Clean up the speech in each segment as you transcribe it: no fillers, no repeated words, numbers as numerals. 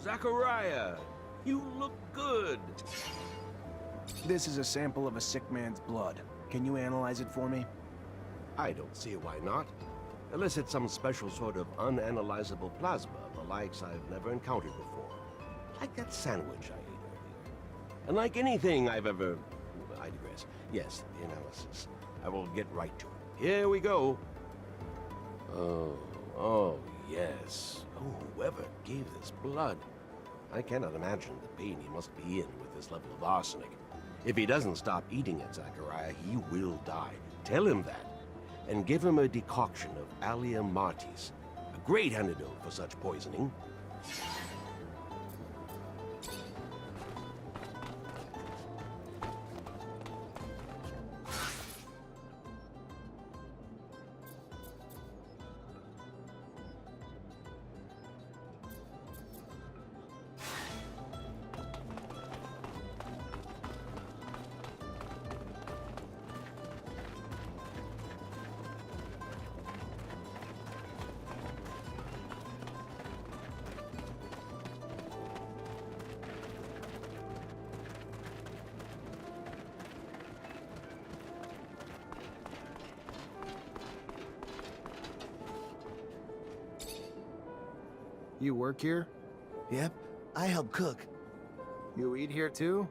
Zachariah, you look good. This is a sample of a sick man's blood. Can you analyze it for me? I don't see why not. Unless it's some special sort of unanalyzable plasma, the likes I've never encountered before. Like that sandwich I ate earlier. And like anything I've ever... I digress. Yes, the analysis. I will get right to it. Here we go. Oh, yes. Oh, whoever gave this blood. I cannot imagine the pain he must be in with this level of arsenic. If he doesn't stop eating it, Zachariah, he will die. Tell him that. And give him a decoction of Allium Martis. A great antidote for such poisoning. You work here? Yep, I help cook. You eat here too?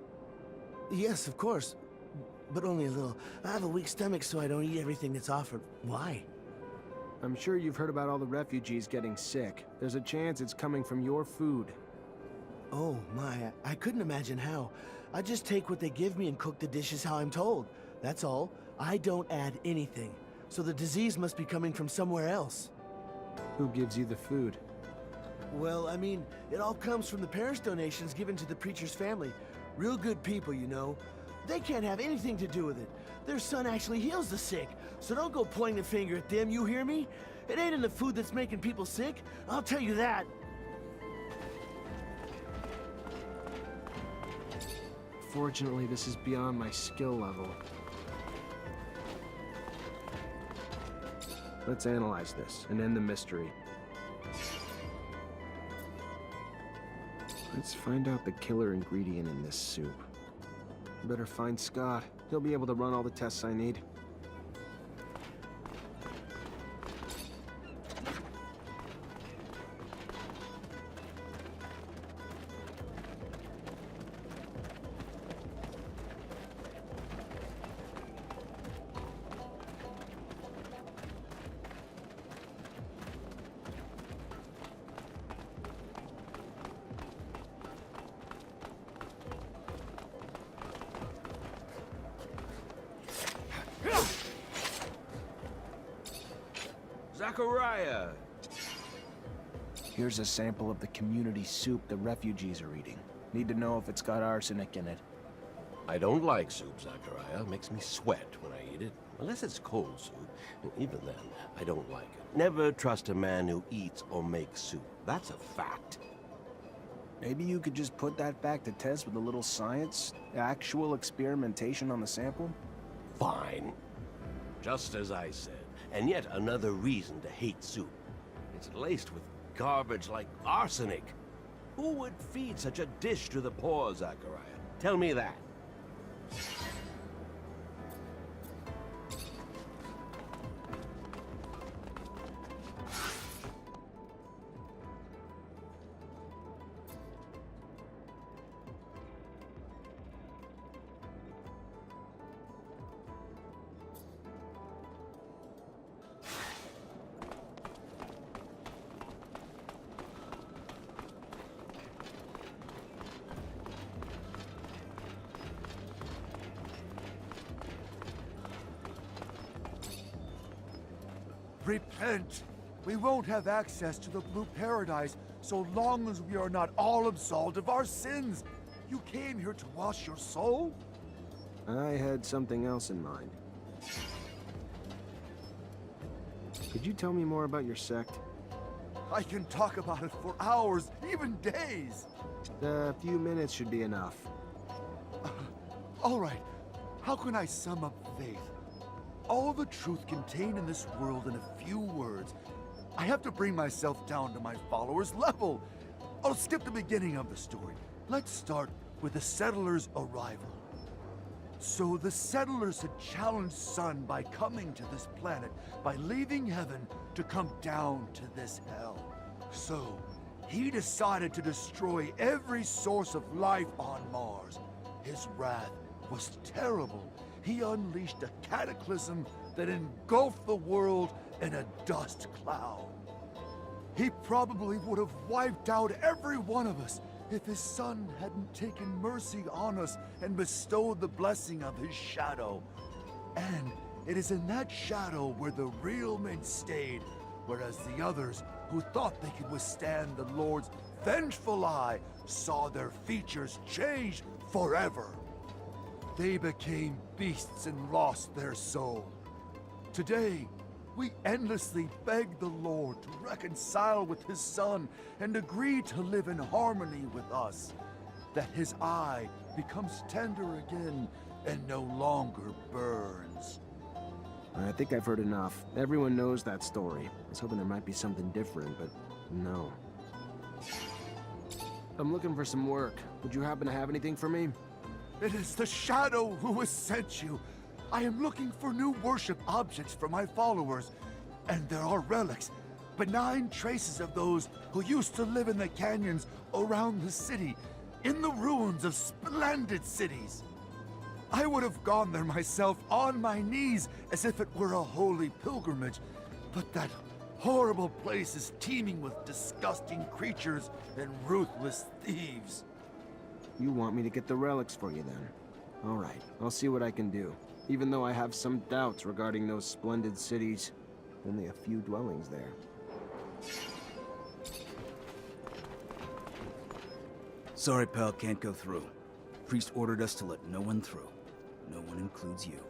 Yes, of course. But only a little. I have a weak stomach, so I don't eat everything that's offered. Why? I'm sure you've heard about all the refugees getting sick. There's a chance it's coming from your food. Oh my, I couldn't imagine how. I just take what they give me and cook the dishes how I'm told. That's all. I don't add anything. So the disease must be coming from somewhere else. Who gives you the food? Well, I mean, it all comes from the parish donations given to the preacher's family. Real good people, you know. They can't have anything to do with it. Their son actually heals the sick. So don't go pointing the finger at them, you hear me? It ain't in the food that's making people sick. I'll tell you that. Fortunately, this is beyond my skill level. Let's analyze this and end the mystery. Let's find out the killer ingredient in this soup. Better find Scott. He'll be able to run all the tests I need. Zachariah! Here's a sample of the community soup the refugees are eating. Need to know if it's got arsenic in it. I don't like soup, Zachariah. It makes me sweat when I eat it. Unless it's cold soup. And even then, I don't like it. Never trust a man who eats or makes soup. That's a fact. Maybe you could just put that back to test with a little science? Actual experimentation on the sample? Fine. Just as I said. And yet another reason to hate soup. It's laced with garbage like arsenic. Who would feed such a dish to the poor, Zachariah? Tell me that. Repent! We won't have access to the Blue Paradise so long as we are not all absolved of our sins. You came here to wash your soul? I had something else in mind. Could you tell me more about your sect? I can talk about it for hours, even days. A few minutes should be enough. All right, how can I sum up faith? All the truth contained in this world in a few words. I have to bring myself down to my followers' level. I'll skip the beginning of the story. Let's start with the settlers' arrival. So the settlers had challenged Sun by coming to this planet, by leaving heaven to come down to this hell. So he decided to destroy every source of life on Mars. His wrath was terrible. He unleashed a cataclysm that engulfed the world in a dust cloud. He probably would have wiped out every one of us if his son hadn't taken mercy on us and bestowed the blessing of his shadow. And it is in that shadow where the real men stayed, whereas the others, who thought they could withstand the Lord's vengeful eye, saw their features change forever. They became beasts and lost their soul. Today, we endlessly beg the Lord to reconcile with his Son and agree to live in harmony with us, that his eye becomes tender again and no longer burns. I think I've heard enough. Everyone knows that story. I was hoping there might be something different, but no. I'm looking for some work. Would you happen to have anything for me? It is the Shadow who has sent you. I am looking for new worship objects for my followers, and there are relics, benign traces of those who used to live in the canyons around the city, in the ruins of splendid cities. I would have gone there myself on my knees as if it were a holy pilgrimage, but that horrible place is teeming with disgusting creatures and ruthless thieves. You want me to get the relics for you then? All right, I'll see what I can do. Even though I have some doubts regarding those splendid cities. Only a few dwellings there. Sorry, pal, can't go through. Priest ordered us to let no one through. No one includes you.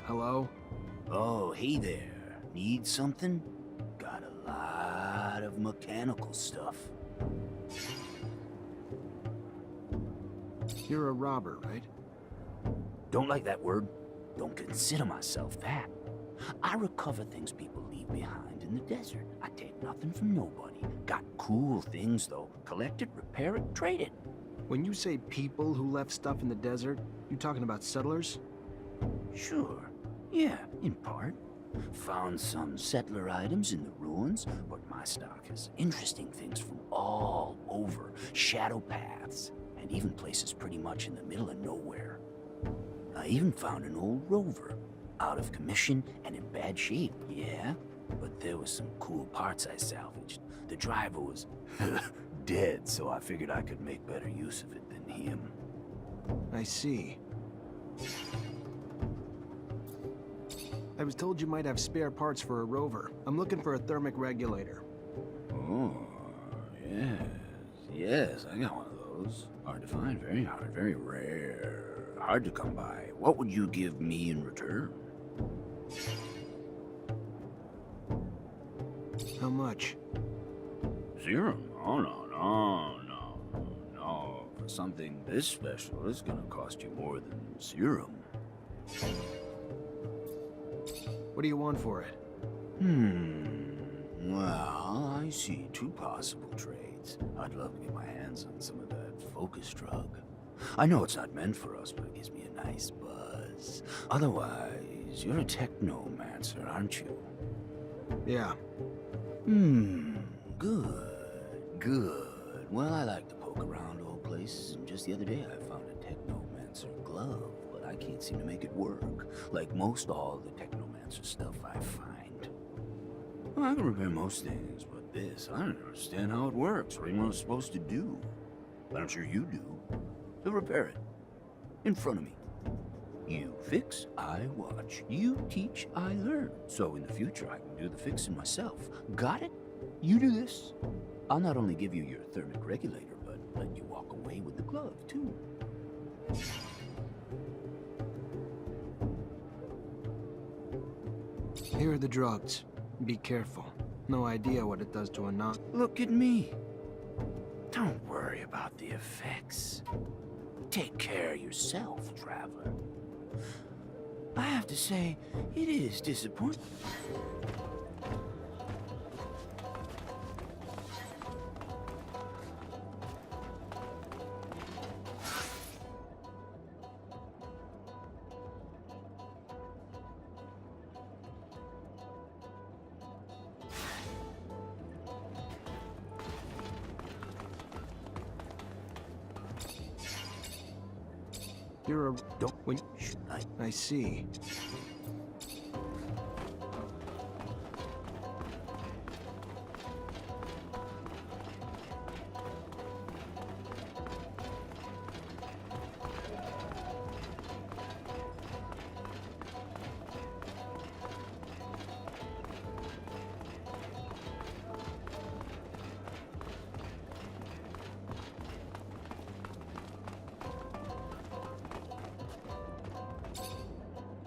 Hello? Oh, hey there. Need something? Got a lot of mechanical stuff. You're a robber, right? Don't like that word. Don't consider myself that. I recover things people leave behind in the desert. I take nothing from nobody. Got cool things, though. Collect it, repair it, trade it. When you say people who left stuff in the desert, you talking about settlers? Sure. Yeah, in part. Found some settler items in the ruins, but my stock has interesting things from all over. Shadow paths, and even places pretty much in the middle of nowhere. I even found an old rover, out of commission and in bad shape, yeah? But there was some cool parts I salvaged. The driver was dead, so I figured I could make better use of it than him. I see. I was told you might have spare parts for a rover. I'm looking for a thermic regulator. Oh, yes, I got one of those. Hard to find, very hard, very rare. Hard to come by. What would you give me in return? How much? Zero? Oh, no. For something this special, it's gonna cost you more than serum. What do you want for it? Well, I see two possible trades. I'd love to get my hands on some of that focus drug. I know it's not meant for us, but it gives me a nice buzz. Otherwise, you're a Technomancer, aren't you? Yeah. Good. Well, I like to poke around old places, and just the other day I found a Technomancer glove, but I can't seem to make it work, like most all the Technomancer stuff I find. Well, I can repair most things, but like this, I don't understand how it works or even what it's supposed to do. But I'm sure you do. So repair it. In front of me. You fix, I watch. You teach, I learn. So in the future, I can do the fixing myself. Got it? You do this. I'll not only give you your thermic regulator, but let you walk away with the glove, too. Here are the drugs. Be careful. No idea what it does to a non- Look at me. Don't worry about the effects. Take care of yourself, traveler. I have to say, it is disappointing. You're a... Don't When... should I see.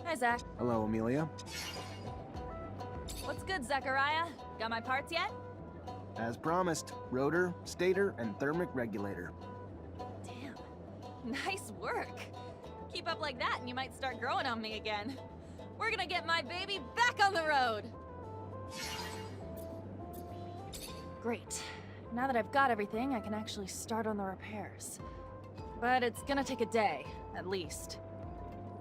Hi, Zach. Hello, Amelia. What's good, Zachariah? Got my parts yet? As promised, rotor, stator, and thermic regulator. Damn. Nice work. Keep up like that and you might start growing on me again. We're gonna get my baby back on the road! Great. Now that I've got everything, I can actually start on the repairs. But it's gonna take a day, at least.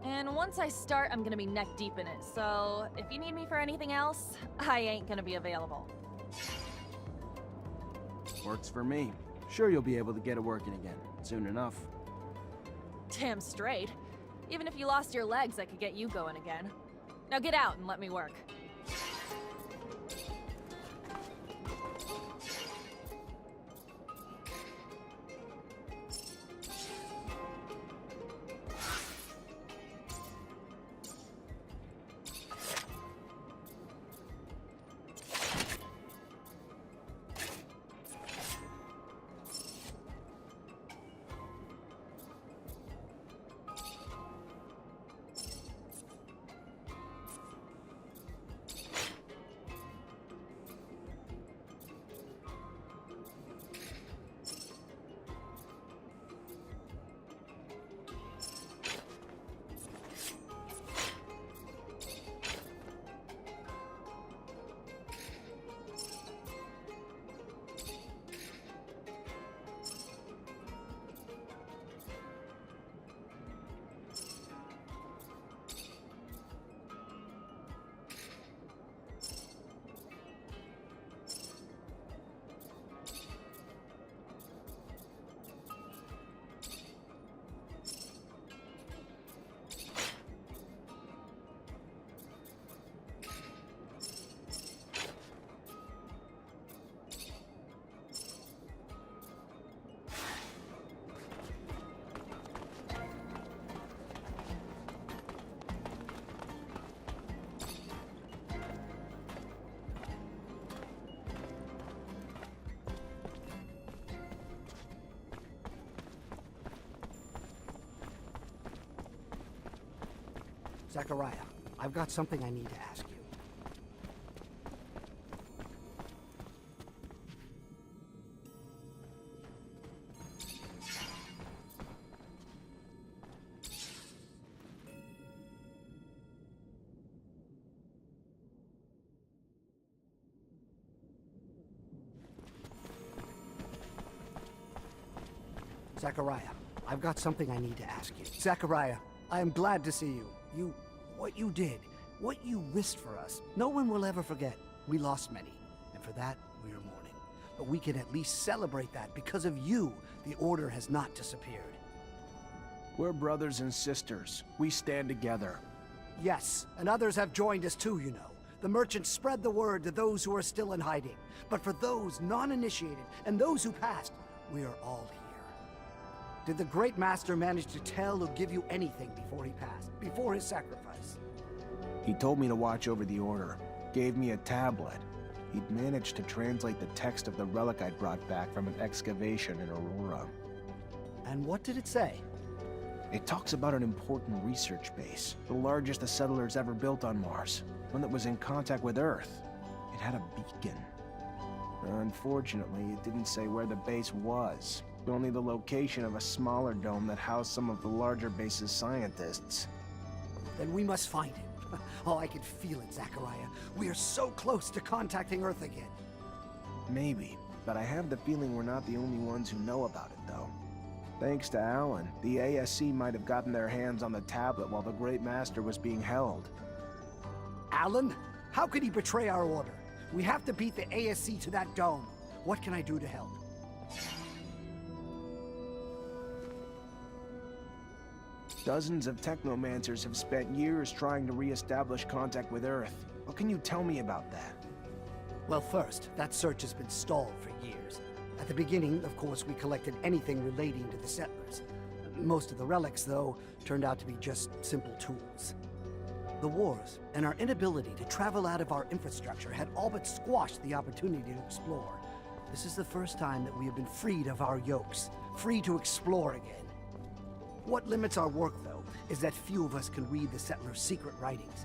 And once I start, I'm gonna be neck deep in it, so if you need me for anything else, I ain't gonna be available. Works for me. Sure you'll be able to get it working again, soon enough. Damn straight. Even if you lost your legs, I could get you going again. Now get out and let me work. Zachariah, I've got something I need to ask you. Zachariah, I've got something I need to ask you. Zachariah, I am glad to see you. What you did, what you risked for us, no one will ever forget. We lost many, and for that, we are mourning. But we can at least celebrate that because of you, the Order has not disappeared. We're brothers and sisters. We stand together. Yes, and others have joined us too, you know. The merchants spread the word to those who are still in hiding. But for those non-initiated and those who passed, we are all here. Did the Great Master manage to tell or give you anything before he passed, before his sacrifice? He told me to watch over the Order, gave me a tablet. He'd managed to translate the text of the relic I'd brought back from an excavation in Aurora. And what did it say? It talks about an important research base, the largest the settlers ever built on Mars, one that was in contact with Earth. It had a beacon. Unfortunately, it didn't say where the base was, only the location of a smaller dome that housed some of the larger base's scientists. Then we must find it. Oh, I can feel it, Zachariah. We are so close to contacting Earth again. Maybe, but I have the feeling we're not the only ones who know about it, though. Thanks to Alan, the ASC might have gotten their hands on the tablet while the Great Master was being held. Alan? How could he betray our order? We have to beat the ASC to that dome. What can I do to help? Dozens of Technomancers have spent years trying to re-establish contact with Earth. What can you tell me about that? Well, first, that search has been stalled for years. At the beginning, of course, we collected anything relating to the settlers. Most of the relics, though, turned out to be just simple tools. The wars and our inability to travel out of our infrastructure had all but squashed the opportunity to explore. This is the first time that we have been freed of our yokes, free to explore again. What limits our work, though, is that few of us can read the settlers' secret writings.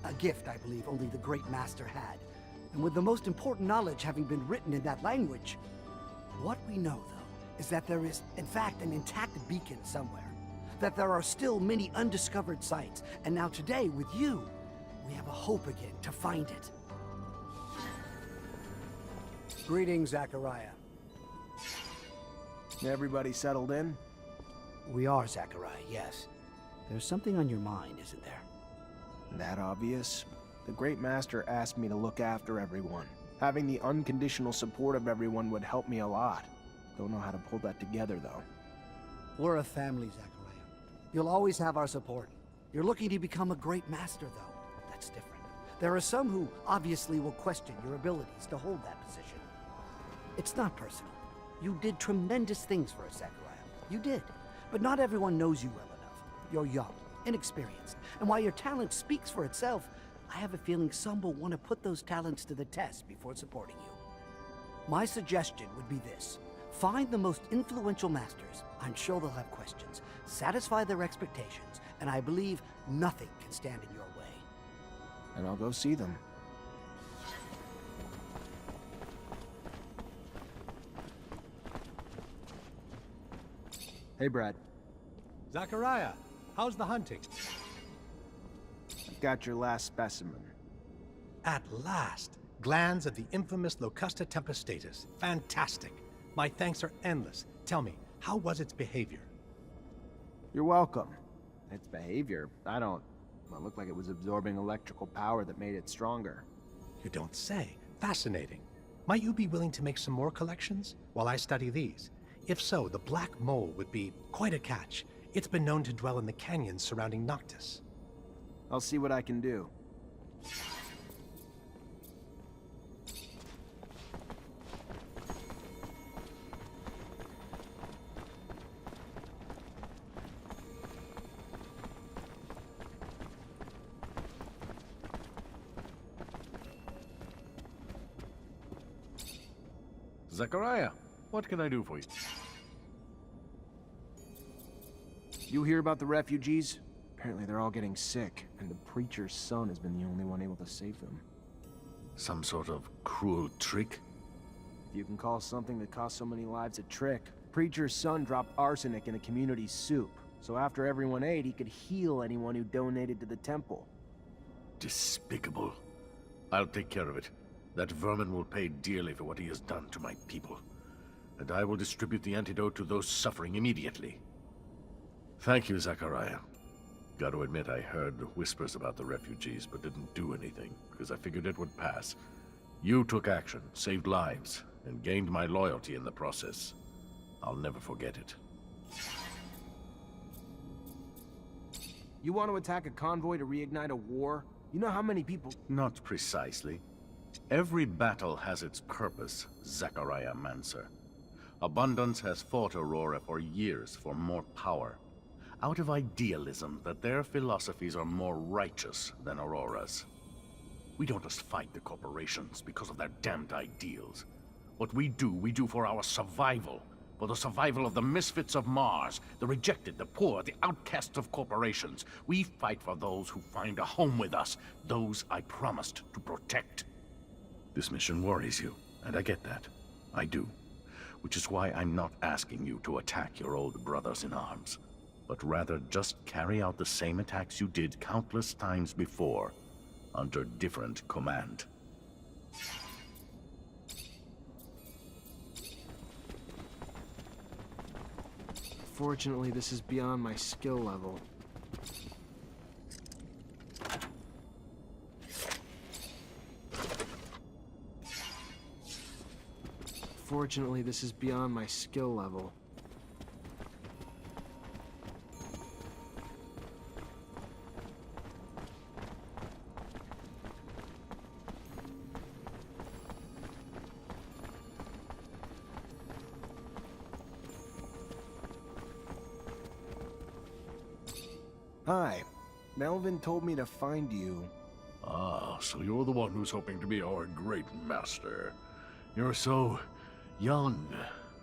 A gift, I believe, only the Great Master had. And with the most important knowledge having been written in that language, what we know, though, is that there is, in fact, an intact beacon somewhere. That there are still many undiscovered sites, and now today, with you, we have a hope again to find it. Greetings, Zachariah. Everybody settled in? We are, Zachariah, yes. There's something on your mind, isn't there? That obvious? The Great Master asked me to look after everyone. Having the unconditional support of everyone would help me a lot. Don't know how to pull that together, though. We're a family, Zachariah. You'll always have our support. You're looking to become a Great Master, though. That's different. There are some who obviously will question your abilities to hold that position. It's not personal. You did tremendous things for us, Zachariah. You did. But not everyone knows you well enough. You're young, inexperienced, and while your talent speaks for itself, I have a feeling some will want to put those talents to the test before supporting you. My suggestion would be this. Find the most influential masters. I'm sure they'll have questions. Satisfy their expectations, and I believe nothing can stand in your way. And I'll go see them. Hey, Brad. Zachariah, how's the hunting? I've got your last specimen. At last! Glands of the infamous Locusta tempestatus. Fantastic! My thanks are endless. Tell me, how was its behavior? You're welcome. Its behavior, well, it looked like it was absorbing electrical power that made it stronger. You don't say. Fascinating. Might you be willing to make some more collections while I study these? If so, the black mole would be quite a catch. It's been known to dwell in the canyons surrounding Noctis. I'll see what I can do. Zachariah, what can I do for you? You hear about the refugees? Apparently they're all getting sick, and the preacher's son has been the only one able to save them. Some sort of cruel trick? If you can call something that cost so many lives a trick. Preacher's son dropped arsenic in a community soup, so after everyone ate, he could heal anyone who donated to the temple. Despicable. I'll take care of it. That vermin will pay dearly for what he has done to my people. And I will distribute the antidote to those suffering immediately. Thank you, Zachariah. Got to admit, I heard whispers about the refugees, but didn't do anything, because I figured it would pass. You took action, saved lives, and gained my loyalty in the process. I'll never forget it. You want to attack a convoy to reignite a war? You know how many people... Not precisely. Every battle has its purpose, Technomancer. Abundance has fought Aurora for years for more power, out of idealism that their philosophies are more righteous than Aurora's. We don't just fight the corporations because of their damned ideals. What we do for our survival. For the survival of the misfits of Mars, the rejected, the poor, the outcasts of corporations. We fight for those who find a home with us, those I promised to protect. This mission worries you, and I get that. I do. Which is why I'm not asking you to attack your old brothers in arms, but rather just carry out the same attacks you did countless times before, under different command. Fortunately, this is beyond my skill level. Fortunately, this is beyond my skill level. Hi. Melvin told me to find you. Ah, so you're the one who's hoping to be our great master. You're so young.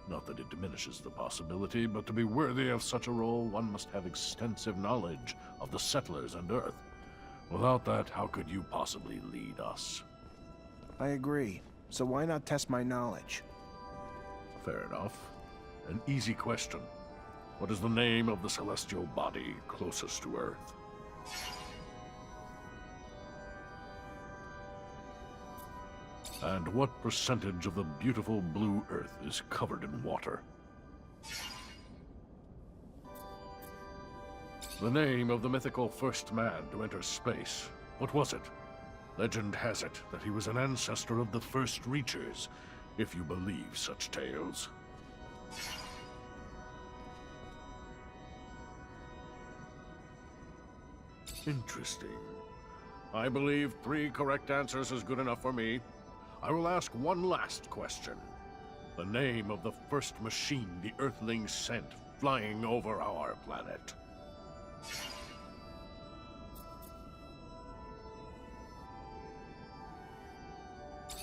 Not that it diminishes the possibility, but to be worthy of such a role, one must have extensive knowledge of the settlers and Earth. Without that, how could you possibly lead us? I agree. So why not test my knowledge? Fair enough. An easy question. What is the name of the celestial body closest to Earth? And what percentage of the beautiful blue Earth is covered in water? The name of the mythical first man to enter space. What was it? Legend has it that he was an ancestor of the first Reachers, if you believe such tales. Interesting. I believe 3 correct answers is good enough for me. I will ask one last question. The name of the first machine the Earthlings sent flying over our planet.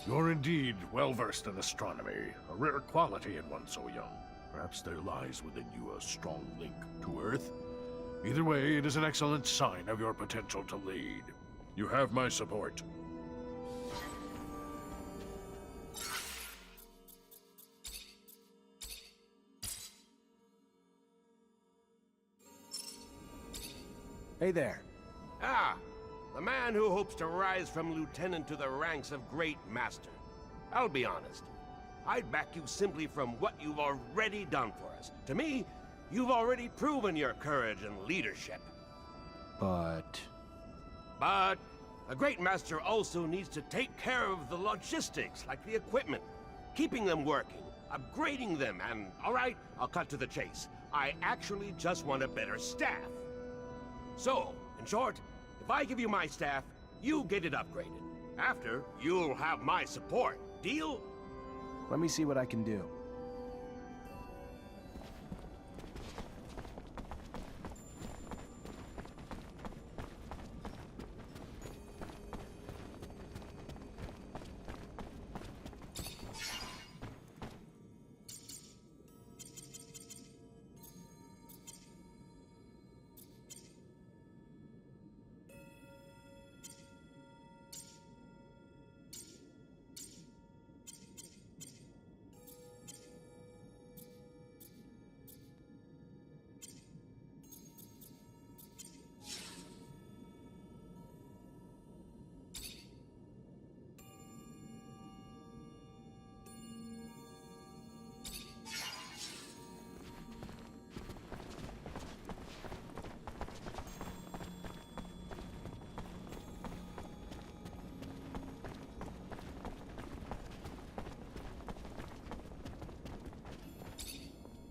You're indeed well-versed in astronomy, a rare quality in one so young. Perhaps there lies within you a strong link to Earth. Either way, it is an excellent sign of your potential to lead. You have my support. Hey there. Ah, the man who hopes to rise from lieutenant to the ranks of great master. I'll be honest. I'd back you simply from what you've already done for us. To me, you've already proven your courage and leadership. But a great master also needs to take care of the logistics, like the equipment, keeping them working, upgrading them, and all right, I'll cut to the chase. I actually just want a better staff. So, in short, if I give you my staff, you get it upgraded. After, you'll have my support. Deal? let me see what I can do.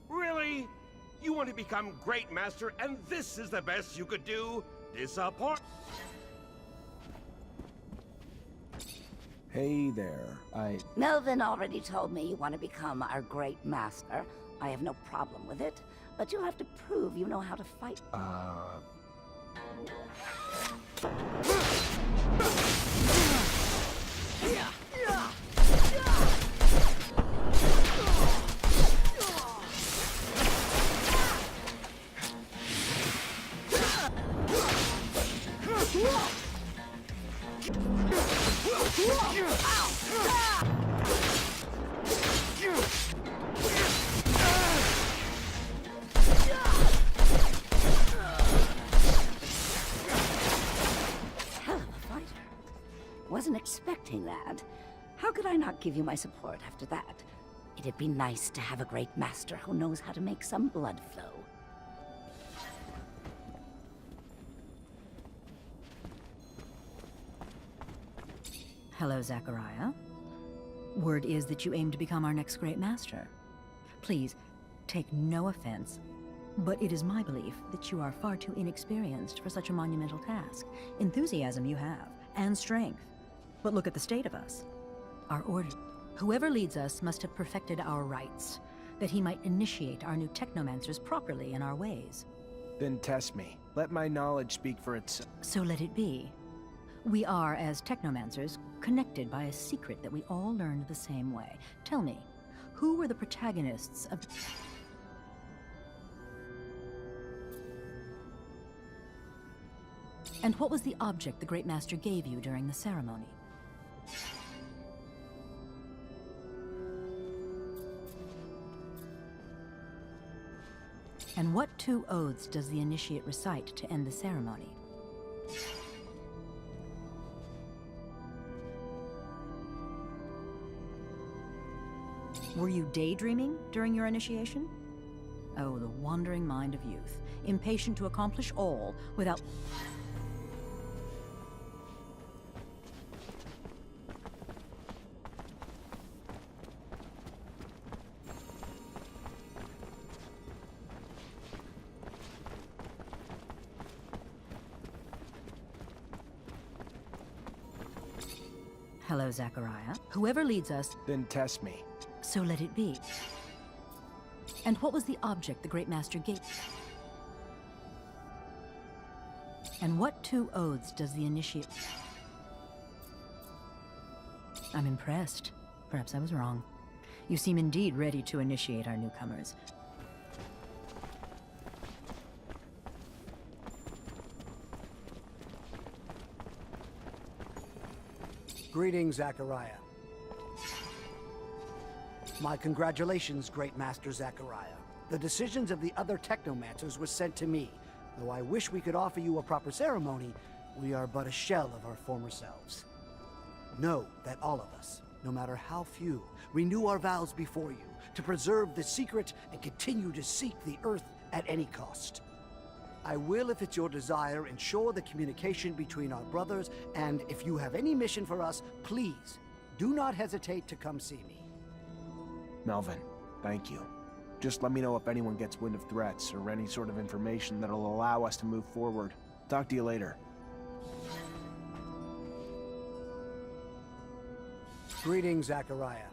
Really? You want to become great master, and this is the best you could do? Disappoint? Hey there. Melvin already told me you want to become our great master. I have no problem with it, but you have to prove you know how to fight. Hell of a fighter. Wasn't expecting that. How could I not give you my support after that? It'd be nice to have a great master who knows how to make some blood flow. Hello, Zachariah. Word is that you aim to become our next great master. Please, take no offense, but it is my belief that you are far too inexperienced for such a monumental task. Enthusiasm you have, and strength. But look at the state of us. Our order. Whoever leads us must have perfected our rites, that he might initiate our new Technomancers properly in our ways. Then test me. Let my knowledge speak for itself. So let it be. We are, as Technomancers, connected by a secret that we all learned the same way. Tell me, who were the protagonists of... And what was the object the Great Master gave you during the ceremony? And what 2 oaths does the initiate recite to end the ceremony? Were you daydreaming during your initiation? Oh, the wandering mind of youth, impatient to accomplish all without... Hello, Zachariah. Whoever leads us... Then test me. So let it be. And what was the object the Great Master gave? And what 2 oaths does the initiate... I'm impressed. Perhaps I was wrong. You seem indeed ready to initiate our newcomers. Greetings, Zachariah. My congratulations, Great Master Zachariah. The decisions of the other Technomancers were sent to me. Though I wish we could offer you a proper ceremony, we are but a shell of our former selves. Know that all of us, no matter how few, renew our vows before you to preserve the secret and continue to seek the Earth at any cost. I will, if it's your desire, ensure the communication between our brothers, and if you have any mission for us, please, do not hesitate to come see me. Melvin, thank you. Just let me know if anyone gets wind of threats or any sort of information that'll allow us to move forward. Talk to you later. Greetings, Zachariah.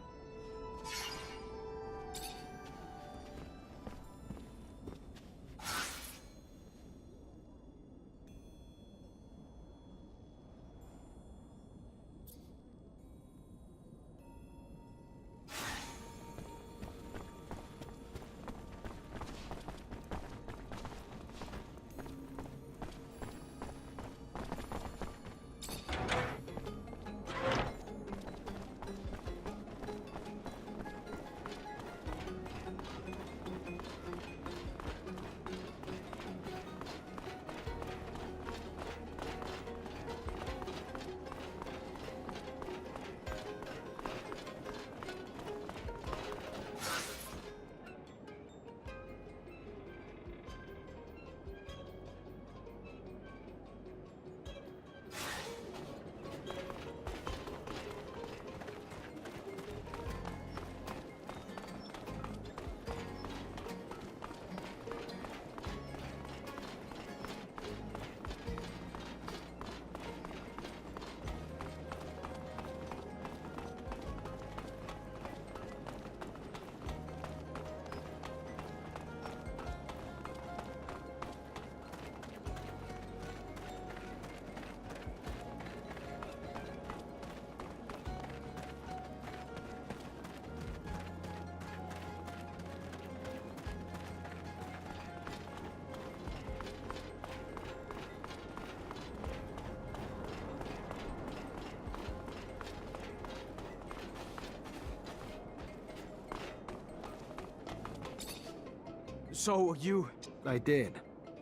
So you... I did.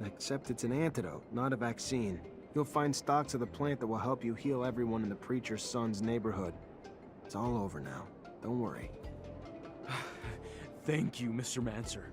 Except it's an antidote, not a vaccine. You'll find stocks of the plant that will help you heal everyone in the preacher's son's neighborhood. It's all over now. Don't worry. Thank you, Mr. Mancer.